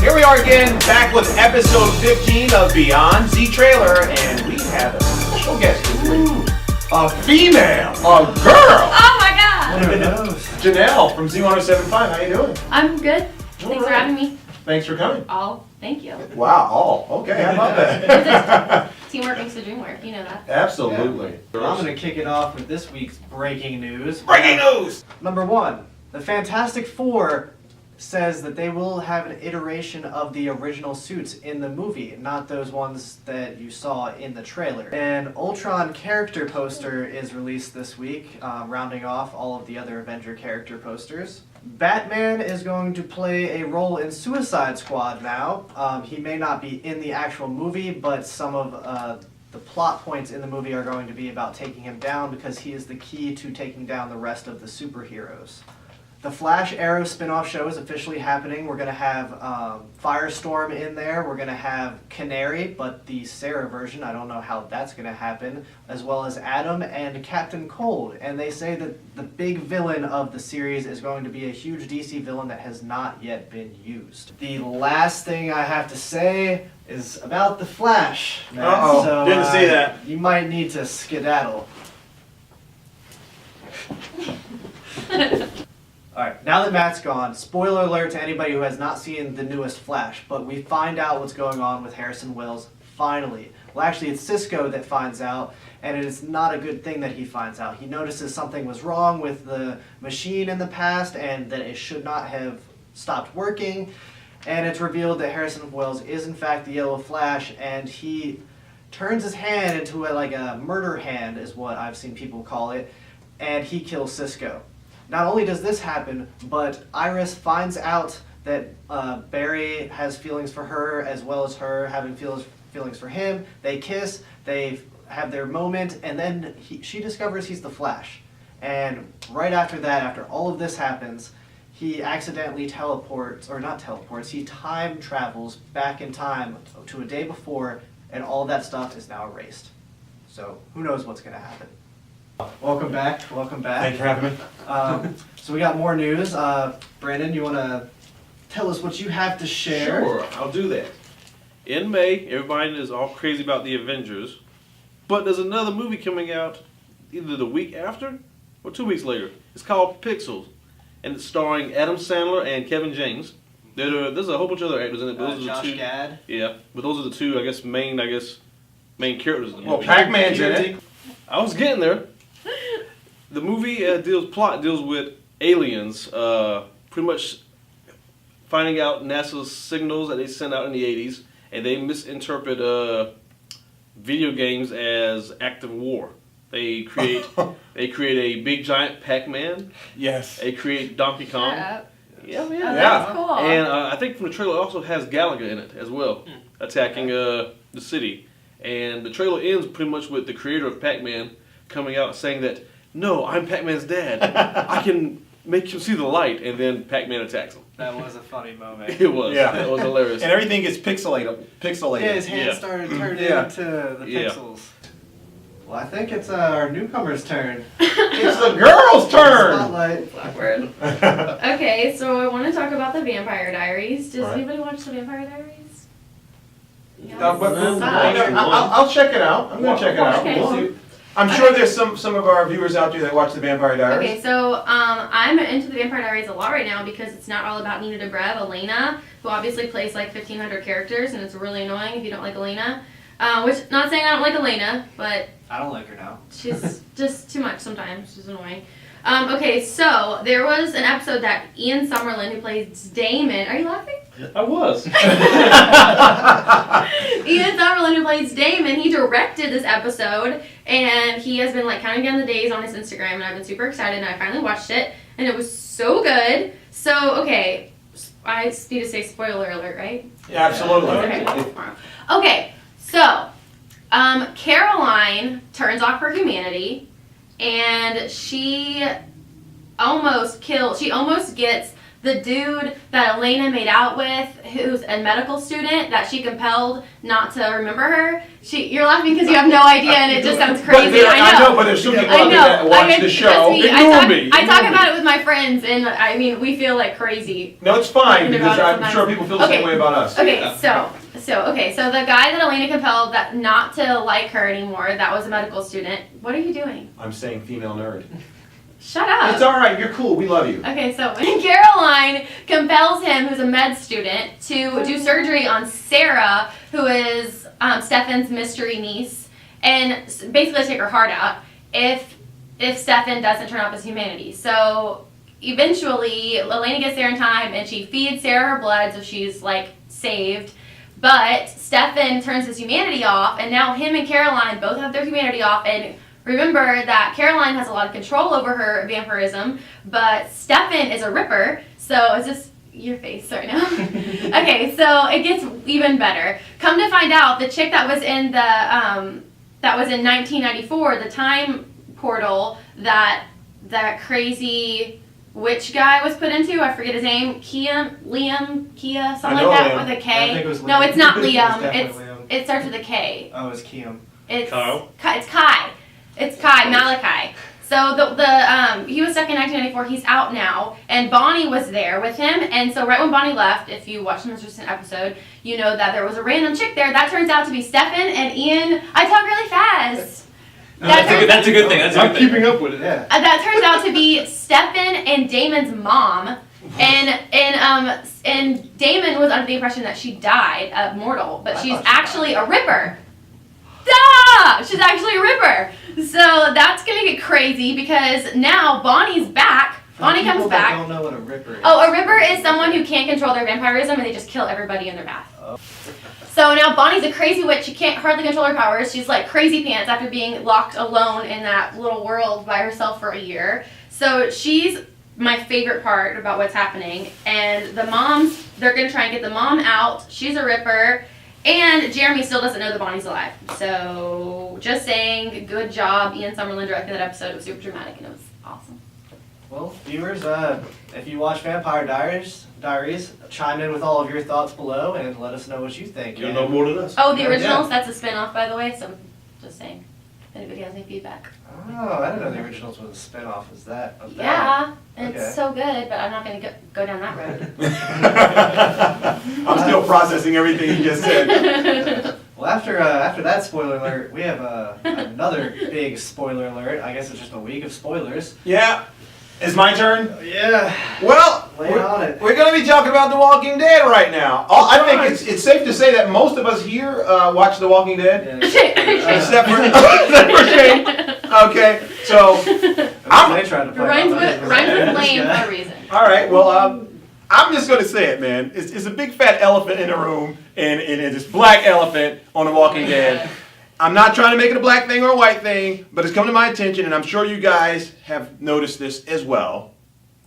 Here we are again, back with episode 15 of Beyond Z Trailer, and we have a special guest this week. A female, a girl. Oh my god! Janelle from Z1075. How you doing? I'm good. Thanks for having me. Thanks for coming. Oh, thank you. Wow. Okay. How about that? Teamwork makes the dream work. You know that. Absolutely. I'm going to kick it off with this week's breaking news. Breaking news. Number one, the Fantastic Four says that they will have an iteration of the original suits in the movie, not those ones that you saw in the trailer. An Ultron character poster is released this week, rounding off all of the other Avenger character posters. Batman is going to play a role in Suicide Squad now. He may not be in the actual movie, but some of the plot points in the movie are going to be about taking him down because he is the key to taking down the rest of the superheroes. The Flash Arrow spin-off show is officially happening. We're going to have Firestorm in there. We're going to have Canary, but the Sarah version, I don't know how that's going to happen, as well as Atom and Captain Cold. And they say that the big villain of the series is going to be a huge DC villain that has not yet been used. The last thing I have to say is about the Flash. Uh-oh, So, didn't see that. You might need to skedaddle. Alright, now that Matt's gone, spoiler alert to anybody who has not seen the newest Flash, but we find out what's going on with Harrison Wells, finally. Well, actually, it's Cisco that finds out, and it is not a good thing that he finds out. He notices something was wrong with the machine in the past, and that it should not have stopped working, and it's revealed that Harrison Wells is in fact the Yellow Flash, and he turns his hand into a murder hand, is what I've seen people call it, and he kills Cisco. Not only does this happen, but Iris finds out that Barry has feelings for her as well as her having feelings for him. They kiss, they have their moment, and then she discovers he's the Flash. And right after that, after all of this happens, he accidentally he time travels back in time to a day before, and all that stuff is now erased. So who knows what's going to happen. Welcome back. Thanks for having me. So we got more news. Brandon, you want to tell us what you have to share? Sure, I'll do that. In May, everybody is all crazy about the Avengers, but there's another movie coming out either the week after or 2 weeks later. It's called Pixels, and it's starring Adam Sandler and Kevin James. There's a whole bunch of other actors in it. But those are Josh the two. Gad. Yeah, but those are the two, main characters in the Well, movie. Pac-Man's in it. I was getting there. The movie deals with aliens, pretty much finding out NASA's signals that they sent out in the 80s, and they misinterpret video games as active war. They create a big giant Pac-Man. Yes. They create Donkey Kong. Shut up. Yeah, Oh, yeah. that's cool. And I think from the trailer it also has Galaga in it as well, attacking the city. And the trailer ends pretty much with the creator of Pac-Man coming out saying that, no, I'm Pac-Man's dad. I can make him see the light, and then Pac-Man attacks him. That was a funny moment. It was. Yeah. It was hilarious. And everything gets pixelated. Yeah, his hand Yeah. started turning Yeah. into the Yeah. pixels. Well, I think it's our newcomer's turn. It's the girl's turn. Spotlight. Awkward. Okay, so I want to talk about the Vampire Diaries. Does Right. anybody watch the Vampire Diaries? Yes. I'll check it out. I'm gonna check it out. Okay. We'll see. I'm sure there's some of our viewers out there that watch the Vampire Diaries. Okay, so I'm into the Vampire Diaries a lot right now because it's not all about Nina Dobrev, Elena, who obviously plays like 1,500 characters, and it's really annoying if you don't like Elena. Which, not saying I don't like Elena, but I don't like her now. she's just too much sometimes. She's annoying. Okay, so there was an episode that Ian Summerlin, who plays Damon, are you laughing? I was. Ian Summerlin, who plays Damon, he directed this episode, and he has been like counting down the days on his Instagram, and I've been super excited, and I finally watched it, and it was so good. So, okay, I need to say spoiler alert, right? Yeah, absolutely. Okay, so Caroline turns off her humanity, and she almost gets the dude that Elena made out with, who's a medical student that she compelled not to remember her. You're laughing because you have no idea, and it just sounds crazy. I know, but there's some people out there that watch the show. I talk about it with my friends, and I mean, we feel like crazy. No, it's fine because I'm sure people feel the same way about us. Okay, so the guy that Elena compelled that not to like her anymore, that was a medical student. What are you doing? I'm saying female nerd. Shut up. It's all right. You're cool. We love you. Okay, so when Caroline compels him, who's a med student, to do surgery on Sarah, who is Stefan's mystery niece, and basically take her heart out if Stefan doesn't turn off his humanity. So eventually, Elena gets there in time, and she feeds Sarah her blood, so she's like saved. But Stefan turns his humanity off, and now him and Caroline both have their humanity off, and remember that Caroline has a lot of control over her vampirism, but Stefan is a ripper, so it's just your face right now. Okay, so it gets even better. Come to find out, the chick that was in the that was in 1994, the time portal that crazy witch guy was put into, I forget his name, Kia, something like that, with a K. I think it was Liam. No, it's not Liam. Liam. It starts with a K. Oh, it's Kiam. It's Kyle? It's Kai. It's Kai, Malachi. So he was stuck in 1994. He's out now, and Bonnie was there with him. And so right when Bonnie left, if you watched the most recent episode, you know that there was a random chick there. That turns out to be Stefan and Ian. I talk really fast. That's a good thing. That's a good thing. keeping up with it. Yeah. That turns out to be Stefan and Damon's mom. And Damon was under the impression that she died, mortal, but she's actually a ripper. Duh! She's actually a ripper. So that's gonna get crazy because now Bonnie's back. Bonnie comes back. I don't know what a ripper is. Oh, a ripper is someone who can't control their vampirism and they just kill everybody in their path. Oh. So now Bonnie's a crazy witch. She can't hardly control her powers. She's like crazy pants after being locked alone in that little world by herself for a year. So she's my favorite part about what's happening. And the moms, they're gonna try and get the mom out. She's a ripper. And Jeremy still doesn't know that Bonnie's alive. So, just saying, good job, Ian Summerlin directing that episode. It was super dramatic and it was awesome. Well, viewers, if you watch Vampire Diaries, chime in with all of your thoughts below and let us know what you think. You'll know more than us. Oh, the originals, that's a spin-off, by the way, so just saying. If anybody has any feedback. Oh, I didn't know the originals was a spin-off. Is that? Yeah, and Okay. it's so good, but I'm not going to go down that road. I'm still processing everything you just said. Well, after that spoiler alert, we have another big spoiler alert. I guess it's just a week of spoilers. Yeah. It's my turn? Yeah. Well, Lay on it. we're going to be talking about The Walking Dead right now. I think it's safe to say that most of us here watch The Walking Dead. Except for Shane. Okay, so They tried to play Rhymes it. with lame for a reason. all right. Well, I'm just going to say it, man. It's a big fat elephant in the room, and it's this black elephant on The Walking Dead. I'm not trying to make it a black thing or a white thing, but it's come to my attention, and I'm sure you guys have noticed this as well.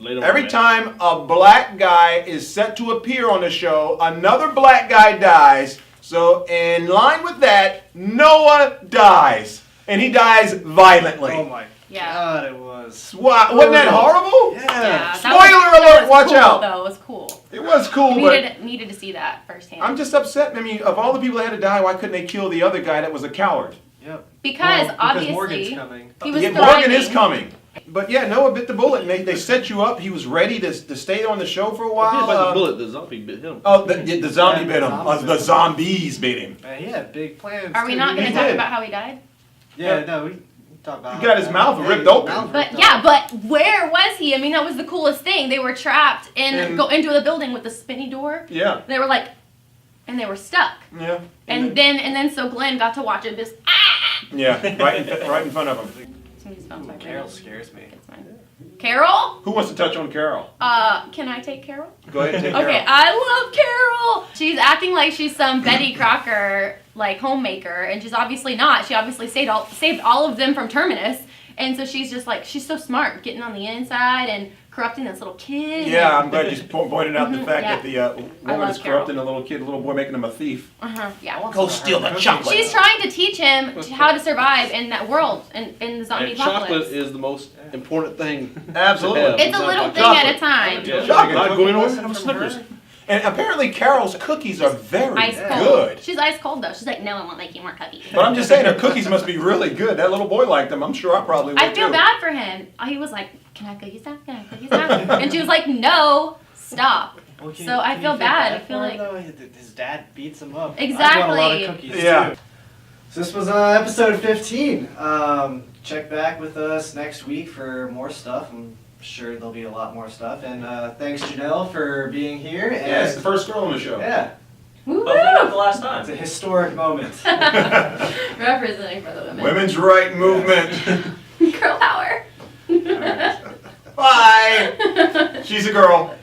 Every time a black guy is set to appear on the show, another black guy dies. So in line with that, Noah dies. And he dies violently. Oh my God, it was. Wasn't that horrible? Yeah. Spoiler alert, watch out. Though, it was cool. It was cool, but Needed to see that firsthand. I'm just upset. I mean, of all the people that had to die, why couldn't they kill the other guy that was a coward? Yep. Because obviously Morgan's coming. he was Morgan is thriving. coming. But yeah, Noah bit the bullet, and they set you up. He was ready to stay on the show for a while. the bullet, the zombie bit him. Oh, the zombie bit him. zombies The zombies bit him. Man, he had big plans. Are we too. not going He to talk did. about how he died? Yeah, no, we talked about. He got his mouth ripped open. But yeah, but where was he? I mean, that was the coolest thing. They were trapped go into the building with the spinny door. Yeah. They were like, and they were stuck. Yeah. And then so Glenn got to watch it just Yeah, right in front of him. Somebody's phone vibrating. Carol scares me. It's mine. Carol? Who wants to touch on Carol? Can I take Carol? Go ahead and take Okay, Carol. I love Carol. She's acting like she's some Betty Crocker like homemaker, and she's obviously not. She obviously saved all of them from Terminus, and so she's just like she's so smart, getting on the inside and corrupting this little kid. Yeah, I'm glad you pointed out the fact yeah. that the woman love is corrupting a little kid, a little boy, making him a thief. Yeah. Go steal the chocolate. She's trying to teach him how to survive in that world, in the zombie And chocolate apocalypse. is the most important thing. Absolutely. to have. It's a little not thing like at a time. Yeah, Chocolate. not going anywhere. Have a Snickers. And apparently Carol's cookies are very Ice cold. good. She's ice cold though. She's like, no, I won't make you more cookies. But I'm just saying her cookies must be really good. That little boy liked them. I'm sure I probably would I feel too. bad for him. He was like, can I have cookies now? Can I have cookies now? And she was like, no, stop. Well, So I feel bad. I feel for like- him, though? His dad beats him up. Exactly. I want a lot of cookies Yeah. too. So this was episode 15. Check back with us next week for more stuff. I'm sure there'll be a lot more stuff. And thanks Janelle for being here. And Yeah, it's the first girl on the show. yeah, Woo! Hopefully not the last it's a time. historic moment. Representing for the women. Women's right movement. Girl power. Bye. She's a girl.